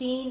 3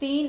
3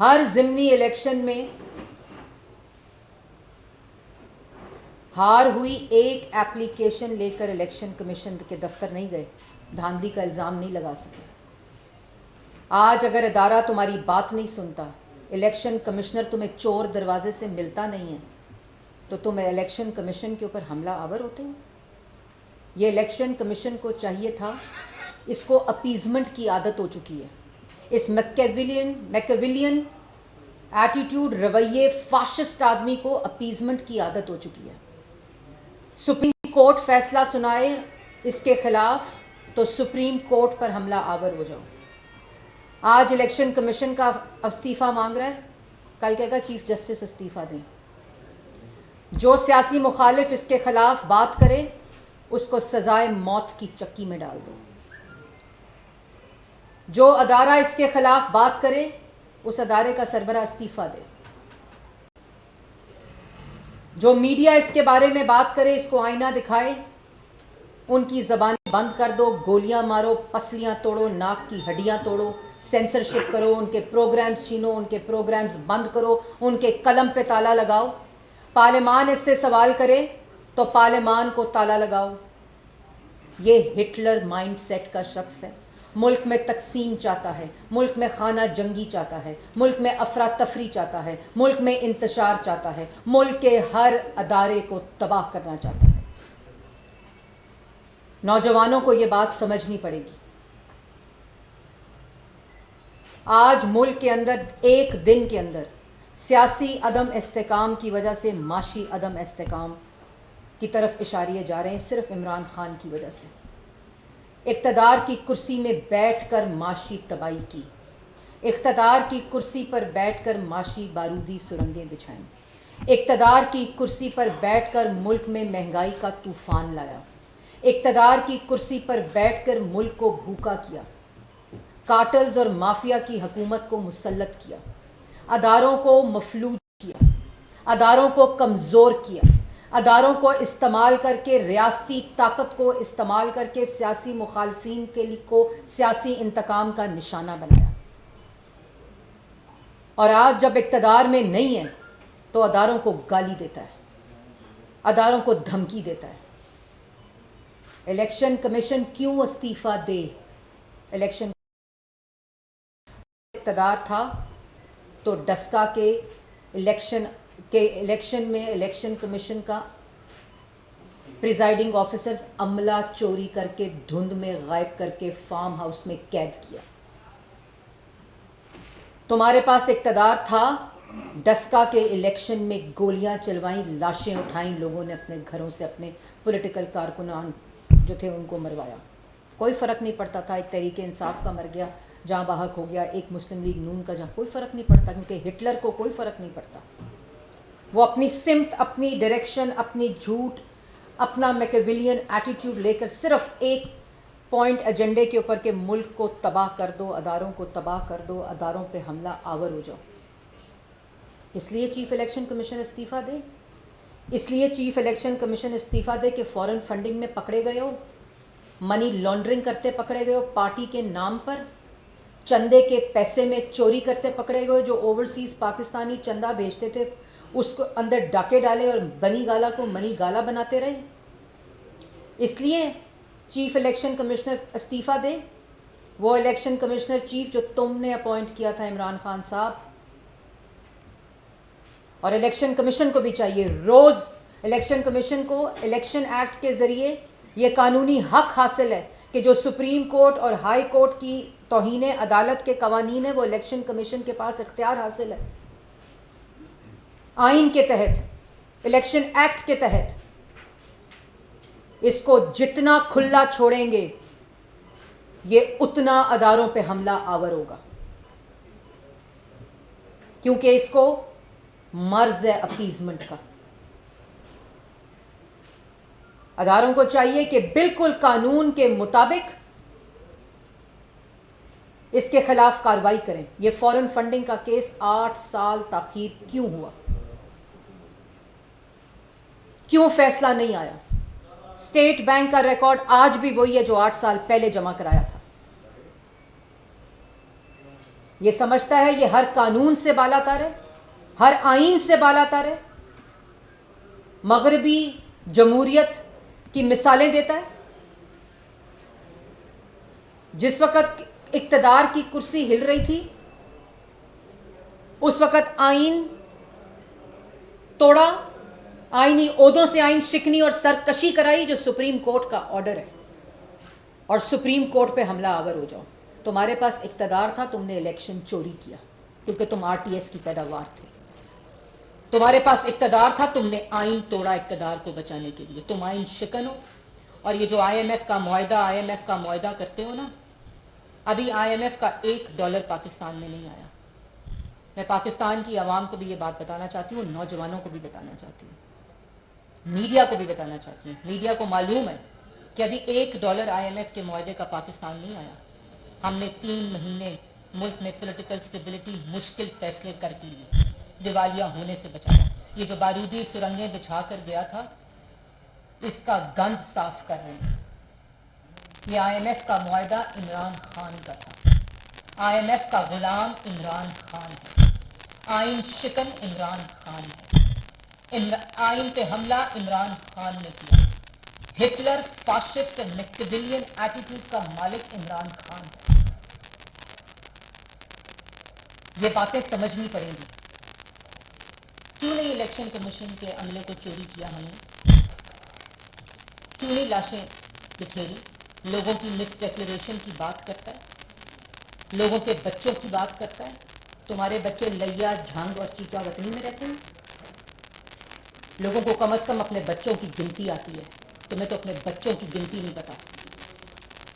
ہر ضمنی الیکشن میں ہار ہوئی ایک ایپلیکیشن لے کر الیکشن کمیشن کے دفتر نہیں گئے, دھاندلی کا الزام نہیں لگا سکے. آج اگر ادارہ تمہاری بات نہیں سنتا, الیکشن کمشنر تمہیں چور دروازے سے ملتا نہیں ہے, تو تم الیکشن کمیشن کے اوپر حملہ آور ہوتے ہو. یہ الیکشن کمیشن کو چاہیے تھا, اس کو اپیزمنٹ کی عادت ہو چکی ہے. اس میکیولین ایٹیٹیوڈ, رویے فاشسٹ آدمی کو اپیزمنٹ کی عادت ہو چکی ہے. سپریم کورٹ فیصلہ سنائے اس کے خلاف تو سپریم کورٹ پر حملہ آور ہو جاؤ. آج الیکشن کمیشن کا استعفیٰ مانگ رہا ہے, کل کہے گا چیف جسٹس استعفیٰ دیں. جو سیاسی مخالف اس کے خلاف بات کرے اس کو سزائے موت کی چکی میں ڈال دو. جو ادارہ اس کے خلاف بات کرے اس ادارے کا سربراہ استعفیٰ دے. جو میڈیا اس کے بارے میں بات کرے اس کو آئینہ دکھائے, ان کی زبانیں بند کر دو, گولیاں مارو, پسلیاں توڑو, ناک کی ہڈیاں توڑو, سینسرشپ کرو, ان کے پروگرامز چھینو, ان کے پروگرامز بند کرو, ان کے قلم پہ تالا لگاؤ. پارلیمان اس سے سوال کرے تو پارلیمان کو تالا لگاؤ. یہ ہٹلر مائنڈ سیٹ کا شخص ہے. ملک میں تقسیم چاہتا ہے, ملک میں خانہ جنگی چاہتا ہے, ملک میں افراتفری چاہتا ہے, ملک میں انتشار چاہتا ہے, ملک کے ہر ادارے کو تباہ کرنا چاہتا ہے. نوجوانوں کو یہ بات سمجھنی پڑے گی. آج ملک کے اندر ایک دن کے اندر سیاسی عدم استحکام کی وجہ سے معاشی عدم استحکام کی طرف اشاریے جا رہے ہیں, صرف عمران خان کی وجہ سے. اقتدار کی کرسی میں بیٹھ کر معاشی تباہی کی, اقتدار کی کرسی پر بیٹھ کر معاشی بارودی سرنگیں بچھائیں, اقتدار کی کرسی پر بیٹھ کر ملک میں مہنگائی کا طوفان لایا, اقتدار کی کرسی پر بیٹھ کر ملک کو بھوکا کیا, کارٹلز اور مافیا کی حکومت کو مسلط کیا, اداروں کو مفلوج کیا, اداروں کو کمزور کیا, اداروں کو استعمال کر کے, ریاستی طاقت کو استعمال کر کے سیاسی مخالفین کے لیے کو سیاسی انتقام کا نشانہ بنایا. اور آج جب اقتدار میں نہیں ہے تو اداروں کو گالی دیتا ہے, اداروں کو دھمکی دیتا ہے. الیکشن کمیشن کیوں استعفیٰ دے؟ الیکشن اقتدار تھا تو ڈسکا کے الیکشن میں الیکشن کمیشن کا پریزائڈنگ آفیسرز عملہ چوری کر کے دھند میں غائب کر کے فارم ہاؤس میں قید کیا. تمہارے پاس اقتدار تھا, ڈسکا کے الیکشن میں گولیاں چلوائیں, لاشیں اٹھائیں, لوگوں نے اپنے گھروں سے اپنے پولیٹیکل کارکنان جو تھے ان کو مروایا. کوئی فرق نہیں پڑتا تھا, ایک تحریک انصاف کا مر گیا جہاں بحق ہو گیا, ایک مسلم لیگ نون کا جہاں, کوئی فرق نہیں پڑتا, کیونکہ ہٹلر کو کوئی فرق نہیں پڑتا. وہ اپنی سمت, اپنی ڈائریکشن, اپنی جھوٹ, اپنا میکیولین ایٹیٹیوڈ لے کر صرف ایک پوائنٹ ایجنڈے کے اوپر کہ ملک کو تباہ کر دو, اداروں کو تباہ کر دو, اداروں پہ حملہ آور ہو جاؤ. اس لیے چیف الیکشن کمیشن استعفیٰ دے, اس لیے چیف الیکشن کمیشن استعفیٰ دے کہ فورن فنڈنگ میں پکڑے گئے ہو, منی لانڈرنگ کرتے پکڑے گئے ہو, پارٹی کے نام پر چندے کے پیسے میں چوری کرتے پکڑے گئے, جو اوورسیز پاکستانی چندہ بھیجتے تھے اس کو اندر ڈاکے ڈالے اور بنی گالا کو منی گالا بناتے رہے. اس لیے چیف الیکشن کمشنر استعفیٰ دے. وہ الیکشن کمشنر چیف جو تم نے اپوائنٹ کیا تھا عمران خان صاحب, اور الیکشن کمیشن کو بھی چاہیے روز, الیکشن کمیشن کو الیکشن ایکٹ کے ذریعے یہ قانونی حق حاصل ہے کہ جو سپریم کورٹ اور ہائی کورٹ کی توہین عدالت کے قوانین ہیں وہ الیکشن کمیشن کے پاس اختیار حاصل ہے. آئین کے تحت, الیکشن ایکٹ کے تحت اس کو جتنا کھلا چھوڑیں گے یہ اتنا اداروں پہ حملہ آور ہوگا, کیونکہ اس کو مرض ہے اپیزمنٹ کا. اداروں کو چاہیے کہ بالکل قانون کے مطابق اس کے خلاف کارروائی کریں. یہ فورن فنڈنگ کا کیس 8 سال تاخیر کیوں ہوا, کیوں فیصلہ نہیں آیا؟ اسٹیٹ بینک کا ریکارڈ آج بھی وہی ہے جو 8 سال پہلے جمع کرایا تھا. یہ سمجھتا ہے یہ ہر قانون سے بالاتر ہے, ہر آئین سے بالاتر ہے, مغربی جمہوریت کی مثالیں دیتا ہے. جس وقت اقتدار کی کرسی ہل رہی تھی اس وقت آئین توڑا, آئینی عہدوں سے آئین شکنی اور سرکشی کرائی, جو سپریم کورٹ کا آرڈر ہے, اور سپریم کورٹ پہ حملہ آور ہو جاؤ. تمہارے پاس اقتدار تھا, تم نے الیکشن چوری کیا کیونکہ تم RTS کی پیداوار تھے. تمہارے پاس اقتدار تھا, تم نے آئین توڑا اقتدار کو بچانے کے لیے. تم آئین شکن ہو. اور یہ جو IMF کا معاہدہ کرتے ہو نا, ابھی IMF کا $1 پاکستان میں نہیں آیا. میں پاکستان کی عوام کو بھی یہ بات بتانا چاہتی ہوں, نوجوانوں کو بھی بتانا چاہتی ہوں, میڈیا کو بھی بتانا چاہتی ہوں. میڈیا کو معلوم ہے کہ ابھی $1 IMF کے معاہدے کا پاکستان نہیں آیا. ہم نے 3 مہینے ملک میں پولیٹیکل سٹیبلٹی مشکل فیصلے کر کے لیے دیوالیہ ہونے سے بچایا. یہ جو بارودی سرنگیں بچھا کر گیا تھا اس کا گند صاف کر رہے ہیں. یہ IMF کا معاہدہ عمران خان کا تھا. IMF کا غلام عمران خان ہے. آئین شکن عمران خان ہے. آئین پہ حملہ عمران خان نے کیا. ہٹلر, فاشسٹ اور میکیاویلین ایٹیٹیوڈ کا مالک عمران خان ہے. یہ باتیں سمجھنی پڑیں گی. کیوں نہیں الیکشن کمیشن کے عملے کو چوری کیا ہم نے؟ کیوں نہیں لاشیں بکھیری؟ لوگوں کی مس ڈیکلیریشن کی بات کرتا ہے, لوگوں کے بچوں کی بات کرتا ہے. تمہارے بچے لیا, جھنگ اور چیچا وطنی میں رہتے ہیں. لوگوں کو کم از کم اپنے بچوں کی گنتی آتی ہے, تمہیں تو اپنے بچوں کی گنتی نہیں پتا.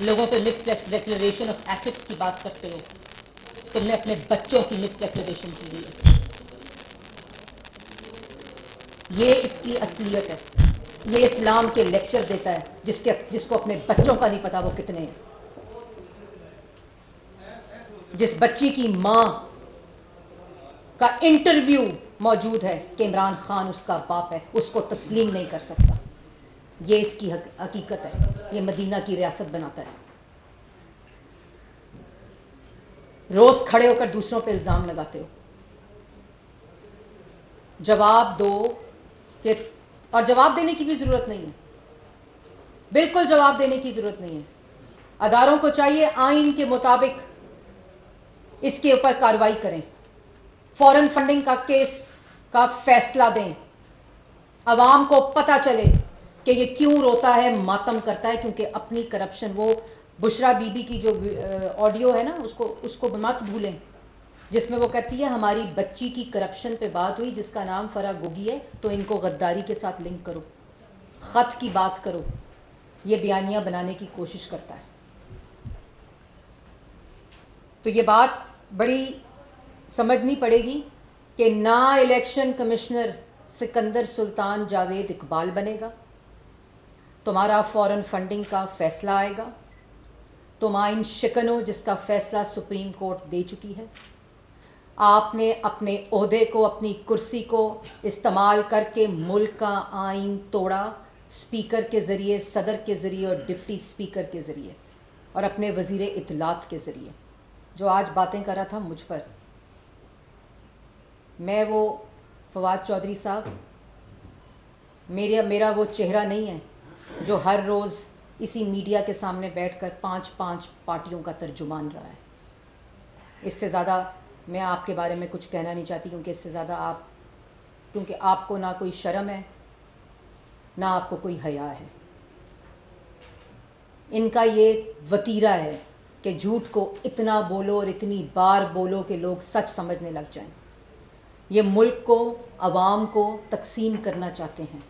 لوگوں پہ مس ڈیکلیریشن آف ایسٹس کی بات کرتے ہو, تم نے اپنے بچوں کی مس ڈیکلیریشن کی ہے. یہ اس کی اصلیت ہے. یہ اسلام کے لیکچر دیتا ہے جس کو اپنے بچوں کا نہیں پتا وہ کتنے ہیں. جس بچی کی ماں کا انٹرویو موجود ہے کہ عمران خان اس کا باپ ہے, اس کو تسلیم نہیں کر سکتا. یہ اس کی حقیقت ہے. یہ مدینہ کی ریاست بناتا ہے. روز کھڑے ہو کر دوسروں پہ الزام لگاتے ہو. جواب دو کہ, اور جواب دینے کی بھی ضرورت نہیں ہے, بالکل جواب دینے کی ضرورت نہیں ہے. اداروں کو چاہیے آئین کے مطابق اس کے اوپر کارروائی کریں, فورن فنڈنگ کا کیس کا فیصلہ دیں, عوام کو پتہ چلے کہ یہ کیوں روتا ہے, ماتم کرتا ہے, کیونکہ اپنی کرپشن. وہ بشرا بی بی کی جو آڈیو ہے نا, اس کو مت بھولیں, جس میں وہ کہتی ہے ہماری بچی کی کرپشن پہ بات ہوئی جس کا نام فرح گوگی ہے, تو ان کو غداری کے ساتھ لنک کرو, خط کی بات کرو. یہ بیانیہ بنانے کی کوشش کرتا ہے. تو یہ بات بڑی سمجھنی پڑے گی کہ نہ الیکشن کمشنر سکندر سلطان جاوید اقبال بنے گا, تمہارا فورن فنڈنگ کا فیصلہ آئے گا. تم آئین شکن ہو جس کا فیصلہ سپریم کورٹ دے چکی ہے. آپ نے اپنے عہدے کو, اپنی کرسی کو استعمال کر کے ملک کا آئین توڑا, اسپیکر کے ذریعے, صدر کے ذریعے اور ڈپٹی اسپیکر کے ذریعے, اور اپنے وزیر اطلاعات کے ذریعے. جو آج باتیں کر رہا تھا مجھ پر, میں وہ فواد چودھری صاحب, میرا وہ چہرہ نہیں ہے جو ہر روز اسی میڈیا کے سامنے بیٹھ کر 5 پارٹیوں کا ترجمان رہا ہے. اس سے زیادہ میں آپ کے بارے میں کچھ کہنا نہیں چاہتی, کیونکہ اس سے زیادہ کیونکہ آپ کو نہ کوئی شرم ہے, نہ آپ کو کوئی حیا ہے. ان کا یہ وتیرہ ہے کہ جھوٹ کو اتنا بولو اور اتنی بار بولو کہ لوگ سچ سمجھنے لگ جائیں. یہ ملک کو, عوام کو تقسیم کرنا چاہتے ہیں.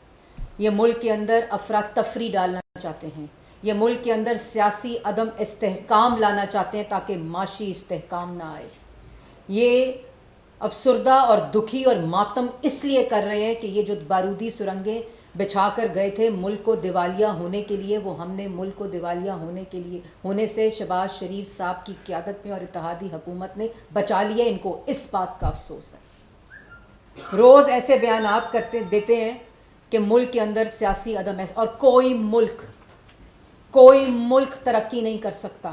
یہ ملک کے اندر افراتفری ڈالنا چاہتے ہیں. یہ ملک کے اندر سیاسی عدم استحکام لانا چاہتے ہیں تاکہ معاشی استحکام نہ آئے. یہ افسردہ اور دکھی اور ماتم اس لیے کر رہے ہیں کہ یہ جو بارودی سرنگیں بچھا کر گئے تھے ملک کو دیوالیہ ہونے کے لیے, وہ ہم نے ملک کو دیوالیہ ہونے سے شہباز شریف صاحب کی قیادت میں اور اتحادی حکومت نے بچا لیا. ان کو اس بات کا افسوس ہے. روز ایسے بیانات دیتے ہیں کہ ملک کے اندر سیاسی عدم اور کوئی ملک ترقی نہیں کر سکتا